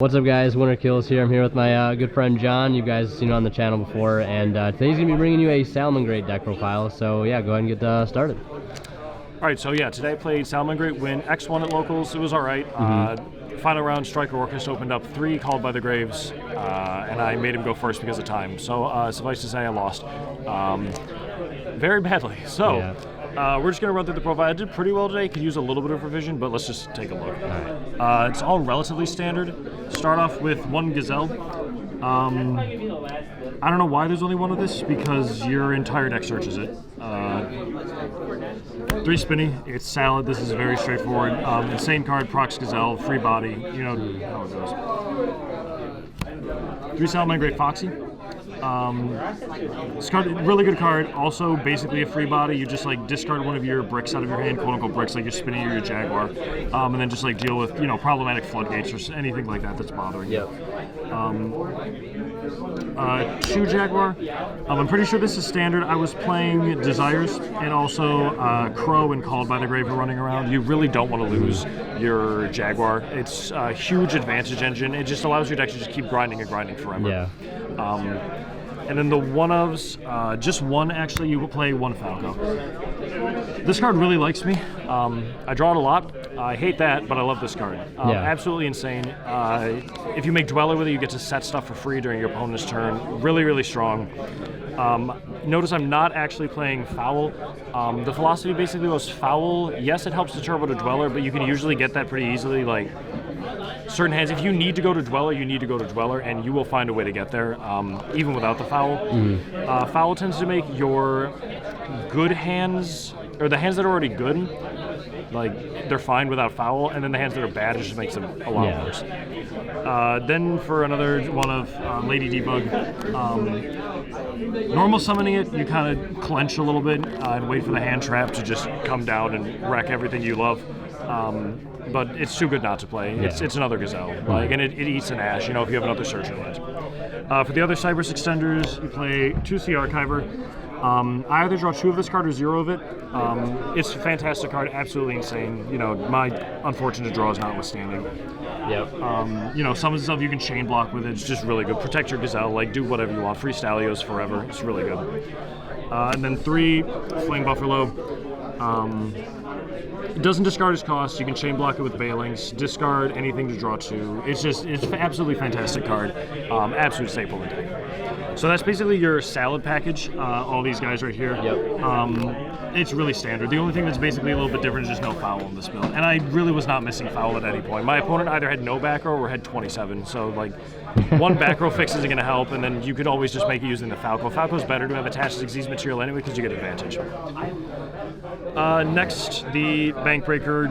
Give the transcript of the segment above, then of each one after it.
What's up, guys? Winter Kills here. I'm here with my good friend John. You guys have seen him on the channel before, and today he's going to be bringing you a Salamangreat deck profile. So yeah, go ahead and get started. Alright, so yeah, today I played Salamangreat, win X1 at locals. It was alright. Final round, Striker Orcus opened up 3 Called by the Graves, and I made him go first because of time. So suffice to say, I lost very badly. So we're just going to run through the profile. I did pretty well today. Could use a little bit of revision, but let's just take a look. It's all relatively standard. Start off with 1 Gazelle. I don't know why there's only 1 of this, because your entire deck searches it. 3 Spinny, it's Salad. This is very straightforward. Insane card, Prox Gazelle, free body. You know how it goes. 3 Salamangreat Foxy. This card, really good card. Also, basically a free body. You just like discard one of your bricks out of your hand, quote unquote bricks, like your Spinny or your Jaguar, and then just like deal with problematic floodgates or anything like that that's bothering you. 2 Jaguar. I'm pretty sure this is standard. I was playing Desires and also Crow and Called by the Grave are running around. You really don't want to lose your Jaguar. It's a huge advantage engine. It just allows your deck to just keep grinding and grinding forever. Yeah. And then the one-ofs, just 1 actually, you will play 1 Falco. This card really likes me. I draw it a lot. I hate that, but I love this card. Absolutely insane. If you make Dweller with it, you get to set stuff for free during your opponent's turn. Really, really strong. Notice I'm not actually playing Foul. The philosophy basically was Foul. Yes, it helps to turbo to Dweller, but you can usually get that pretty easily. Like certain hands, if you need to go to Dweller, you need to go to Dweller, and you will find a way to get there, even without the Foul. Foul tends to make your good hands, or the hands that are already good, like they're fine without Foul, and then the hands that are bad, it just makes them a lot worse. Then for another one of Lady Debug, normal summoning it, you kind of clench a little bit and wait for the hand trap to just come down and wreck everything you love. But it's too good not to play. It's another Gazelle, like, and it eats an Ash, if you have another Search in it. For the other Cyberse extenders, you play 2 Sea Archiver. I either draw 2 of this card or 0 of it. It's a fantastic card, absolutely insane. My unfortunate draws notwithstanding. Summons stuff you can chain block with it. It's just really good. Protect your Gazelle, like do whatever you want. Free Stalios forever. It's really good. And then 3 Flame Buffalo. It doesn't discard its cost. You can chain block it with Bailings. Discard anything to draw 2. It's an absolutely fantastic card. Absolute staple in the deck. So that's basically your salad package. All these guys right here. It's really standard. The only thing that's basically a little bit different is just no Foul in this build. And I really was not missing Foul at any point. My opponent either had no back row or had 27. So like 1 back row fix isn't going to help, and then you could always just make it using the Falco. Falco's better to have attached Xyz material anyway because you get advantage. Next, the Bankbreaker,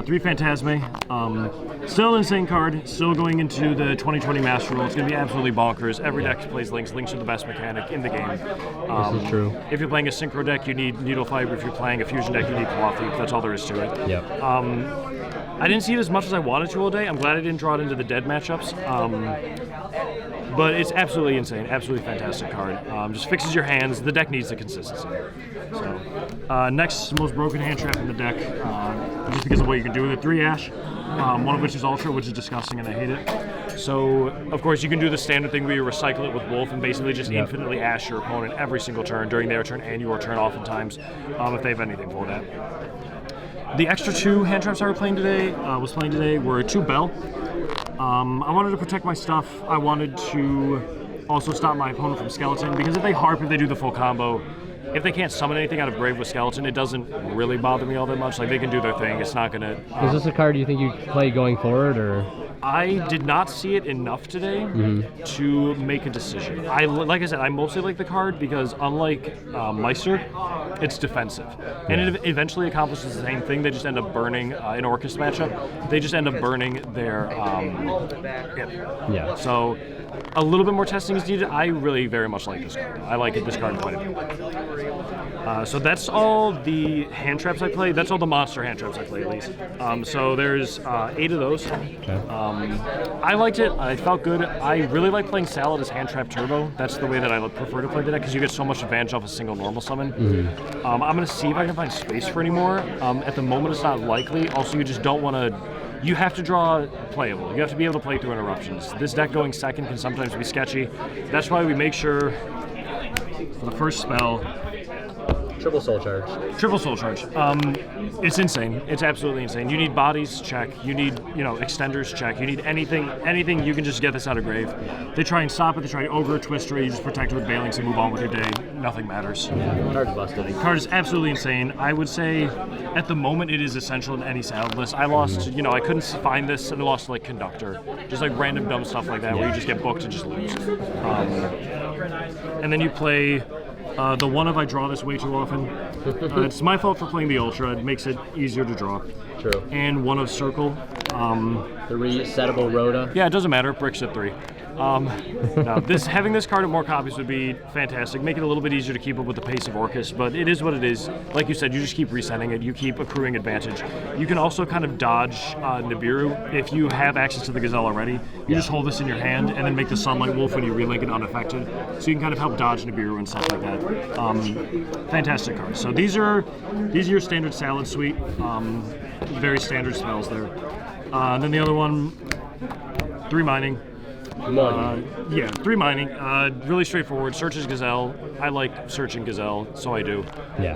3 Phantasme. Still an insane card, still going into the 2020 Master Rule. It's going to be absolutely bonkers. Every deck plays Links. Links are the best mechanic in the game. This is true. If you're playing a Synchro deck, you need Needle Fiber. If you're playing a Fusion deck, you need Cloth Leaf. That's all there is to it. I didn't see it as much as I wanted to all day. I'm glad I didn't draw it into the dead matchups. But it's absolutely insane, absolutely fantastic card. Just fixes your hands. The deck needs the consistency. So, next, most broken hand trap in the deck, just because of what you can do with it. 3 Ash, one of which is Ultra, which is disgusting and I hate it. So, of course, you can do the standard thing where you recycle it with Wolf and basically just infinitely Ash your opponent every single turn, during their turn and your turn oftentimes, if they have anything for that. The extra 2 hand traps I was playing today were 2 Bell. I wanted to protect my stuff. I wanted to also stop my opponent from Skeleton, because if they Harp, if they do the full combo, if they can't summon anything out of Grave with Skeleton, it doesn't really bother me all that much. Like, they can do their thing. It's not going to... Is this a card you think you play going forward, or...? I did not see it enough today to make a decision. Like I said, I mostly like the card because, unlike Meister, it's defensive. And it eventually accomplishes the same thing. They just end up burning, in Orcus matchup, they just end up burning their So a little bit more testing is needed. I really very much like this card. I like this card quite a bit. So that's all the hand traps I play. That's all the monster hand traps I play, at least. So there's 8 of those. I liked it. I felt good. I really like playing Salad as hand trap turbo. That's the way that I prefer to play the deck, because you get so much advantage off a single normal summon. I'm going to see if I can find space for any more. At the moment, it's not likely. Also, you just don't want to you have to draw playable. You have to be able to play through interruptions. This deck going second can sometimes be sketchy. That's why we make sure for the first spell, Triple Soul Charge. Triple Soul Charge. It's insane. It's absolutely insane. You need bodies, check. You need, extenders, check. You need anything. You can just get this out of grave. They try and stop it. They try to ogre, twister. You just protect it with Balings and move on with your day. Nothing matters. Yeah, card's busted. Card is absolutely insane. I would say, at the moment, it is essential in any salad list. I lost, I couldn't find this, and I lost like Conductor, just like random dumb stuff like that, where you just get booked and just lose. And then you play. The one if I draw this way too often. It's my fault for playing the Ultra. It makes it easier to draw. True. And one of Circle. The resettable Rhoda. Yeah, it doesn't matter. Bricks at 3. No, having this card at more copies would be fantastic. Make it a little bit easier to keep up with the pace of Orcus, but it is what it is. Like you said, you just keep resetting it. You keep accruing advantage. You can also kind of dodge Nibiru if you have access to the Gazelle already. You just hold this in your hand and then make the Sunlight Wolf when you relink it unaffected. So you can kind of help dodge Nibiru and stuff like that. Fantastic cards. So these are your standard salad suite. Very standard spells there. And then the other one, 3 mining. 3 mining. Really straightforward. Searches Gazelle. I like searching Gazelle, so I do. Yeah.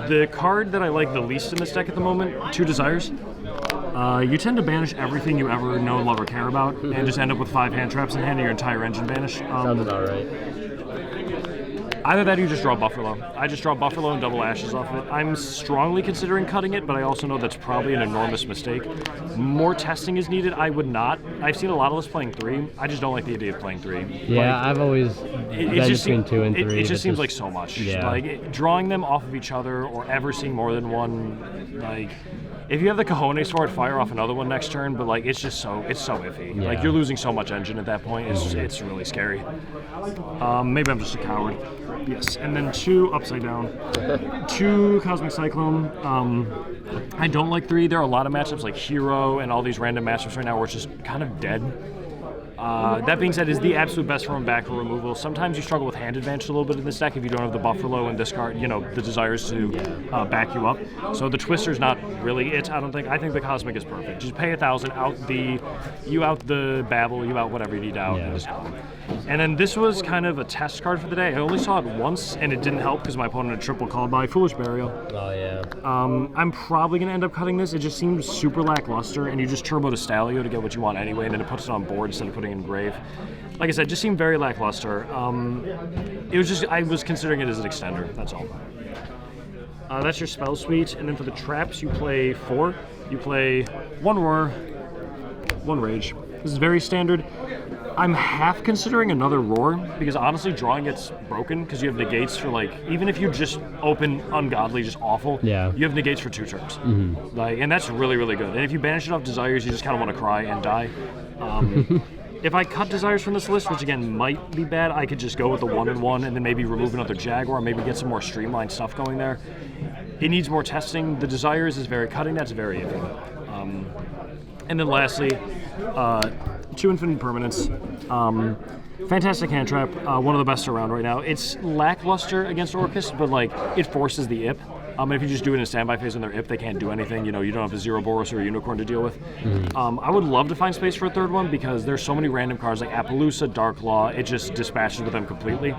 The card that I like the least in this deck at the moment, 2 Desires. You tend to banish everything you ever know, love, or care about, and just end up with 5 hand traps in hand and your entire engine banish. Sounds about right. Either that or you just draw Buffalo. I just draw Buffalo and double Ashes off of it. I'm strongly considering cutting it, but I also know that's probably an enormous mistake. More testing is needed. I would not. I've seen a lot of us playing 3. I just don't like the idea of playing 3. Yeah, I've always been between 2 and 3. It just seems like so much. Yeah. Drawing them off of each other or ever seeing more than one, if you have the cojones for it, fire off another one next turn, but it's just so iffy. Yeah. You're losing so much engine at that point. It's really scary. Maybe I'm just a coward. Yes, and then 2 Upside Down, 2 Cosmic Cyclone. I don't like 3. There are a lot of matchups like Hero and all these random matchups right now where it's just kind of dead. That being said, is the absolute best from back for removal. Sometimes you struggle with hand advantage a little bit in this deck if you don't have the Buffalo and discard, the Desires to back you up. So the Twister's not really it, I don't think. I think the Cosmic is perfect. Just pay 1,000, out the Babble, you out whatever you need out. Yeah. And then this was kind of a test card for the day. I only saw it once, and it didn't help because my opponent had triple called by Foolish Burial. Oh, yeah. I'm probably going to end up cutting this. It just seems super lackluster, and you just turbo to Stalio to get what you want anyway, and then it puts it on board instead of putting it in grave. Like I said, just seemed very lackluster. It was just, I was considering it as an extender, that's all. That's your spell suite, and then for the traps, you play 4. You play 1 Roar, 1 Rage. This is very standard. I'm half considering another Roar, because honestly, drawing gets broken, because you have negates for, even if you just open Ungodly, just awful, you have negates for 2 turns. Mm-hmm. And that's really, really good. And if you banish it off Desires, you just kind of want to cry and die. If I cut Desires from this list, which again might be bad, I could just go with the 1-1 and then maybe remove another Jaguar, maybe get some more streamlined stuff going there. It needs more testing. The Desires is very cutting, that's very iffy. And then lastly, 2 Infinite Permanents. Fantastic hand trap, one of the best around right now. It's lackluster against Orcus, but it forces the IP. If you just do it in a standby phase and they're IP, they can't do anything. You don't have a Zero Boros or a Unicorn to deal with. Mm-hmm. I would love to find space for a 3rd one because there's so many random cards like Appaloosa, Darklaw. It just dispatches with them completely.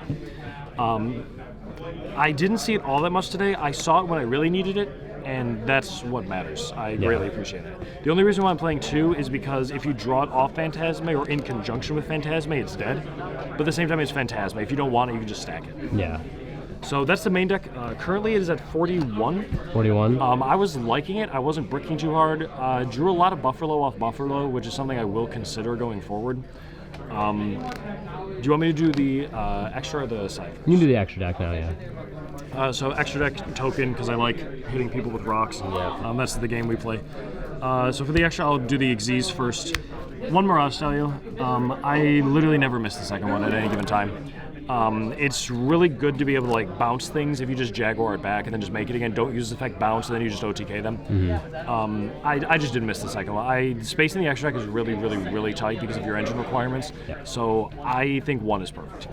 I didn't see it all that much today. I saw it when I really needed it, and that's what matters. I greatly appreciate it. The only reason why I'm playing 2 is because if you draw it off Phantasme or in conjunction with Phantasme, it's dead. But at the same time, it's Phantasme. If you don't want it, you can just stack it. Yeah. So that's the main deck. Currently, it is at 41. 41. I was liking it. I wasn't bricking too hard. Drew a lot of Buffalo off Buffalo, which is something I will consider going forward. Do you want me to do the extra or the side? You can do the extra deck now, yeah. So extra deck token, because I like hitting people with rocks. Yeah. That's the game we play. So for the extra, I'll do the Xyz first. 1 Mirage Stalio. I literally never miss the second one at any given time. It's really good to be able to bounce things if you just Jaguar it back and then just make it again. Don't use the effect bounce and then you just OTK them. Mm-hmm. I just didn't miss the second one. Space in the extra deck is really, really, really tight because of your engine requirements. So I think 1 is perfect.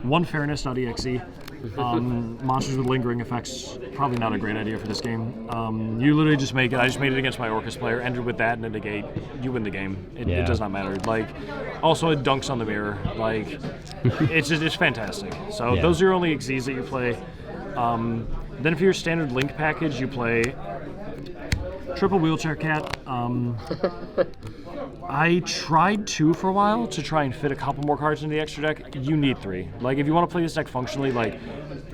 1 Fairness.exe. Monsters with lingering effects, probably not a great idea for this game. You literally just make it. I just made it against my Orcus player, ended with that and a negate. You win the game. It does not matter. Like, also it dunks on the mirror. Like, it's fantastic. So those are your only Xyzs that you play. Then for your standard Link package, you play Triple Wheelchair Cat. I tried 2 for a while to try and fit a couple more cards into the extra deck. You need 3. Like, if you want to play this deck functionally, like,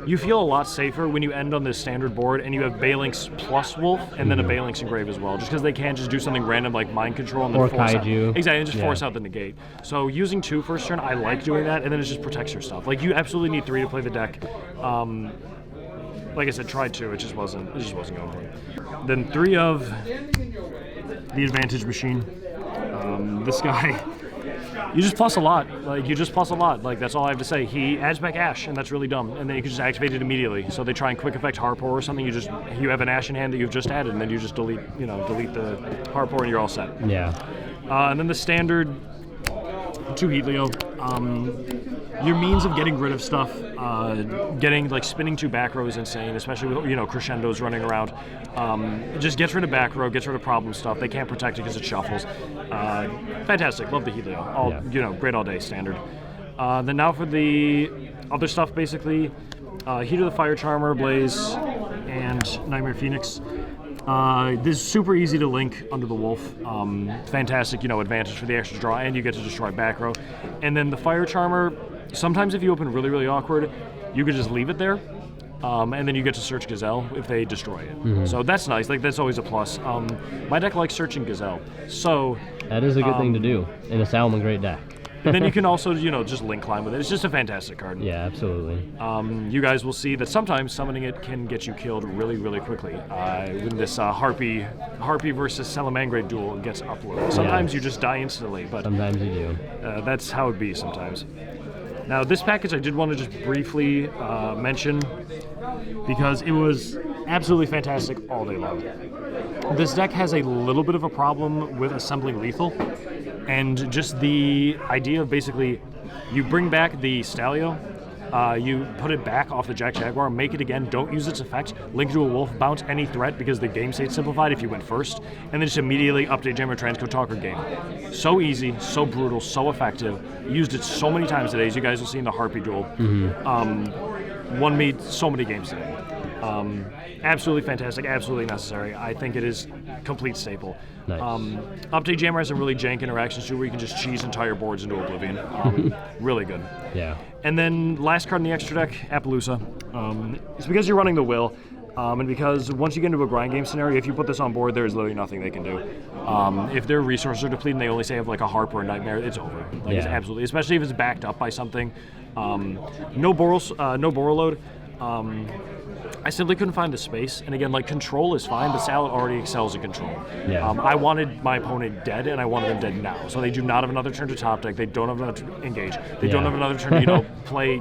you feel a lot safer when you end on this standard board and you have Balinx plus Wolf and then a Balinx Engrave as well, just because they can't just do something random like Mind Control and then force Kaiju. out. Exactly, and just force out the negate. So using 2 first turn, I like doing that, and then it just protects your stuff. Like, you absolutely need 3 to play the deck. Like I said, tried 2, it just wasn't going for me. Then 3 of the Advantage Machine. This guy, you just plus a lot. Like, you just plus a lot. Like, that's all I have to say. He adds back Ash, and that's really dumb. And then you can just activate it immediately. So they try and quick effect Harpour or something. You have an Ash in hand that you've just added, and then you just delete the Harpour, and you're all set. Yeah. And then the standard 2 Heatleo. Your means of getting rid of stuff, spinning 2 back row is insane, especially with crescendos running around. It just gets rid of back row, gets rid of problem stuff. They can't protect it because it shuffles. Fantastic, love the Heatleo. Great all day standard. Then now for the other stuff, basically, Heat of the Fire Charmer, Blaze, and Nightmare Phoenix. This is super easy to link under the Wolf. Fantastic, advantage for the extra draw, and you get to destroy back row. And then the Fire Charmer, sometimes if you open really, really awkward, you could just leave it there, and then you get to search Gazelle if they destroy it. So that's nice. Like, that's always a plus. My deck likes searching Gazelle, so that is a good thing to do in a Salamangreat deck. And then you can also, just link climb with it. It's just a fantastic card. Yeah, absolutely. You guys will see that sometimes summoning it can get you killed really, really quickly. When this Harpy versus Salamangreat duel gets uploaded. Sometimes you just die instantly, but sometimes you do. That's how it be sometimes. Now, this package I did want to just briefly mention because it was absolutely fantastic all day long. This deck has a little bit of a problem with assembling lethal. And just the idea of basically, you bring back the Stalio, you put it back off the Jack Jaguar, make it again, don't use its effect, link to a Wolf, bounce any threat because the game state's simplified if you went first, and then just immediately update Jammer Transcode Talker game. So easy, so brutal, so effective. Used it so many times today, as you guys will see in the Harpy duel. Won me so many games today. Absolutely fantastic, absolutely necessary. I think it is complete staple. Nice. Update Jammer has some really jank interactions too, where you can just cheese entire boards into oblivion. Really good. Yeah. And then last card in the extra deck, Appaloosa. It's because you're running the Will, and because once you get into a grind game scenario, if you put this on board, there is literally nothing they can do. If their resources are depleted and they only say have like a Harp or a Nightmare, it's over. It's absolutely, especially if it's backed up by something. No Boral load. I simply couldn't find the space, and again, like, control is fine, but Salad already excels at control. Yeah. I wanted my opponent dead, and I wanted them dead now. So they do not have another turn to top deck. They don't have another turn to engage. They don't have another turn to, play,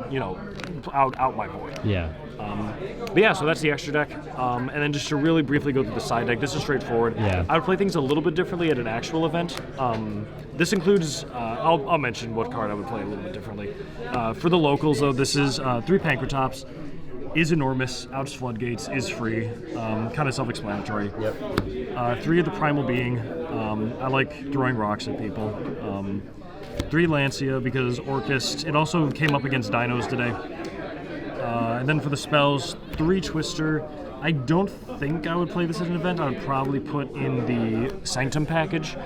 out my board. Yeah. But yeah, so that's the extra deck. And then just to really briefly go through the side deck, this is straightforward. Yeah. I would play things a little bit differently at an actual event. This includes, I'll mention what card I would play a little bit differently. For the locals, though, this is 3 Pankratops. Is enormous, outs floodgates, is free, kind of self-explanatory. Yep. 3 of the Primal Being, I like throwing rocks at people. 3 Lancia because Orcust, it also came up against Dinos today. And then for the spells, 3 Twister. I don't think I would play this at an event. I would probably put in the Sanctum package.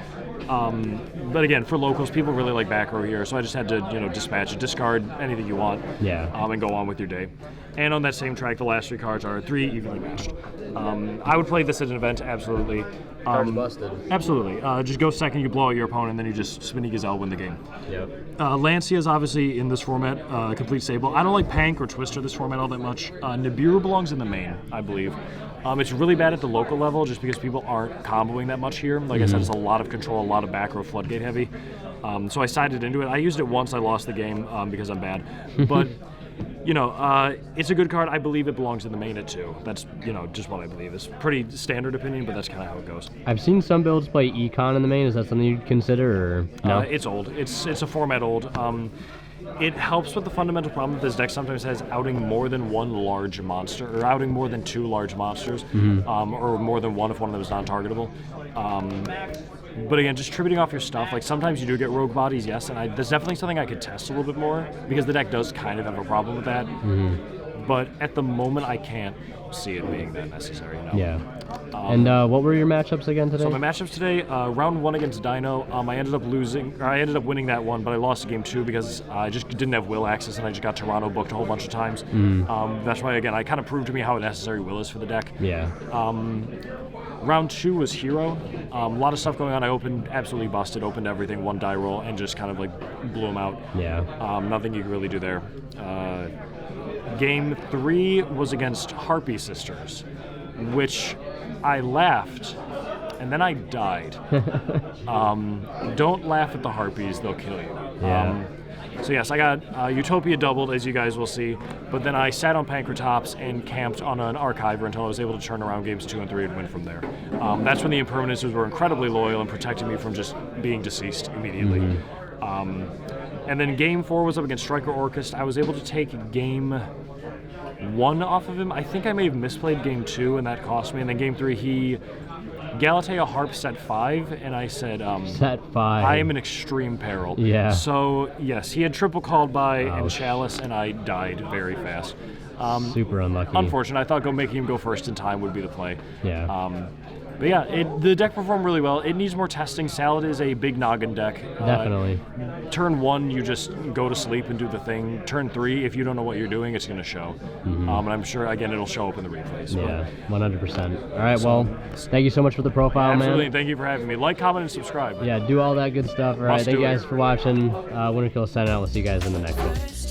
But again, for locals, people really like back row here, so I just had to, dispatch it, discard anything you want, and go on with your day. And on that same track, the last 3 cards are 3 evenly matched. I would play this at an event, absolutely. Cards busted. Absolutely. Just go second, you blow out your opponent, and then you just Spinny Gazelle, win the game. Yep. Lancia is obviously in this format, complete stable. I don't like Pank or Twister this format all that much. Nibiru belongs in the main, I believe. It's really bad at the local level just because people aren't comboing that much here. Like I said, it's a lot of control, a lot of back row floodgate heavy. So I sided into it. I used it once, I lost the game because I'm bad. But, it's a good card. I believe it belongs in the main at 2. That's, just what I believe. It's pretty standard opinion, but that's kind of how it goes. I've seen some builds play Econ in the main. Is that something you'd consider, or no? It's old. It's a format old. it helps with the fundamental problem that this deck sometimes has outing more than one large monster, or outing more than 2 large monsters, or more than one if one of them is non-targetable. But again, just tributing off your stuff, like sometimes you do get rogue bodies, yes, and that's definitely something I could test a little bit more, because the deck does kind of have a problem with that. But at the moment, I can't see it being that necessary, no. Yeah. And what were your matchups again today? So my matchups today, round 1 against Dino, I ended up winning that one, but I lost game 2 because I just didn't have will access, and I just got Toronto booked a whole bunch of times. That's why, again, I kind of proved to me how necessary will is for the deck. Yeah. Round 2 was Hero. A lot of stuff going on. I absolutely busted, opened everything, one die roll, and just kind of like blew them out. Yeah. Nothing you could really do there. Game 3 was against Harpy Sisters, which I laughed, and then I died. Don't laugh at the Harpies, they'll kill you. Yeah. So yes, I got Utopia doubled, as you guys will see, but then I sat on Pancratops and camped on an Archiver until I was able to turn around games 2 and 3 and win from there. That's when the Impermanences were incredibly loyal and protected me from just being deceased immediately. And then game 4 was up against Striker Orchest. I was able to take game 1 off of him. I think I may have misplayed game 2, and that cost me. And then game 3, he Galatea Harp set 5, and I said, set 5. I am in extreme peril. Yeah. So, yes, he had triple called by and Chalice, and I died very fast. Super unlucky. Unfortunate. I thought making him go first in time would be the play. Yeah. But yeah, the deck performed really well. It needs more testing. Salad is a big noggin deck. Definitely. Turn 1, you just go to sleep and do the thing. Turn 3, if you don't know what you're doing, it's going to show. And I'm sure, again, it'll show up in the replays. Yeah, 100%. All right, well, thank you so much for the profile, absolutely, man. Thank you for having me. Like, comment, and subscribe. Yeah, do all that good stuff. All right, thank you guys for watching. Winter Kill signing out. We'll see you guys in the next one.